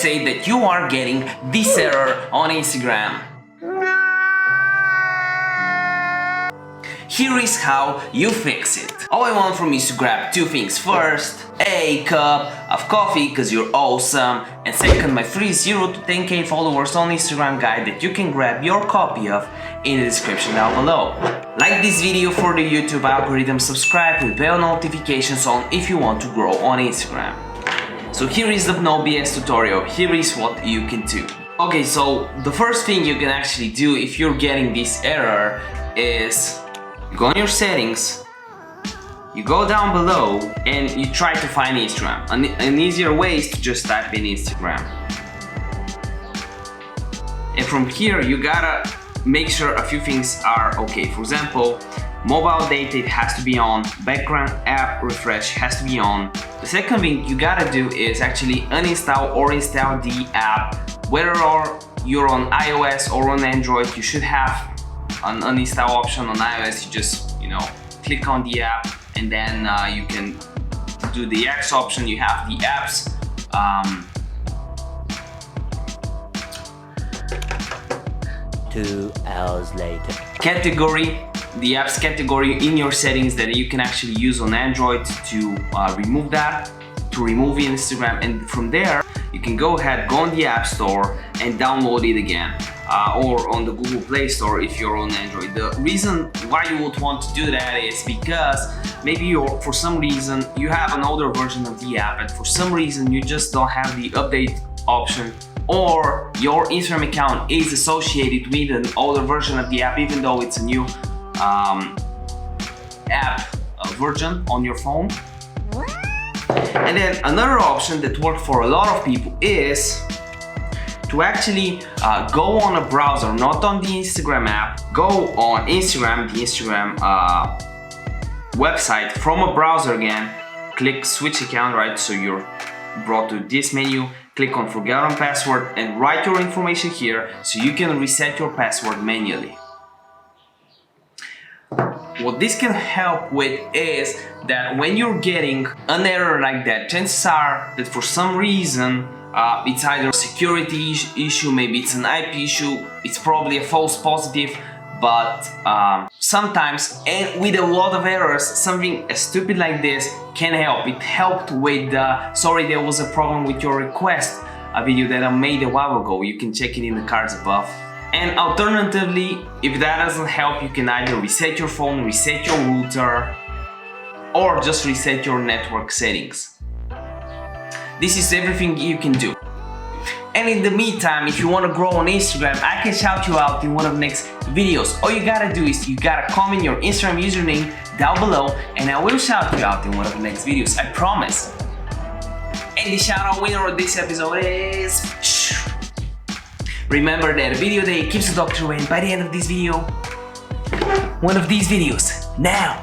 say that you are getting this error on Instagram. Here is how you fix it. All I want from you is to grab two things. First, a cup of coffee because you're awesome, and second, my free 0 to 10k followers on Instagram guide that you can grab your copy of in the description down below. Like this video for the YouTube algorithm, subscribe with bell notifications on if you want to grow on Instagram. So here is the no BS tutorial. Here is what you can do. Okay, so the first thing you can actually do if you're getting this error is you go on your settings, you go down below and you try to find Instagram. An easier way is to just type in Instagram. And from here you gotta make sure a few things are okay. For example, mobile data has to be on, background app refresh has to be on. The second thing you gotta do is actually uninstall or install the app. Whether you're on iOS or on Android, you should have an uninstall option. On iOS, you just click on the app and then you can do the X option. You have the apps. 2 hours later. Category, the apps category in your settings that you can actually use on Android to remove that, to remove Instagram, and from there you can go ahead, go on the App Store and download it again. Or on the Google Play Store if you're on Android. The reason why you would want to do that is because maybe for some reason you have an older version of the app and for some reason you just don't have the update option, or your Instagram account is associated with an older version of the app even though it's a new app version on your phone. And then another option that works for a lot of people is to actually go on a browser, not on the Instagram app, go on Instagram, the Instagram website from a browser again, click switch account, right? So you're brought to this menu, click on forget on password and write your information here so you can reset your password manually. What this can help with is that when you're getting an error like that, chances are that for some reason it's either a security issue, maybe it's an IP issue, it's probably a false positive, but sometimes, and with a lot of errors, something as stupid like this can help. It helped with sorry there was a problem with your request, a video that I made a while ago. You can check it in the cards above. And alternatively, if that doesn't help, you can either reset your phone, reset your router, or just reset your network settings. This is everything you can do. And in the meantime, if you want to grow on Instagram, I can shout you out in one of the next videos. All you gotta do is you gotta comment your Instagram username down below and I will shout you out in one of the next videos, I promise. And the shout out winner of this episode is... Remember that a video day keeps the doctor away, and by the end of this video, one of these videos, now!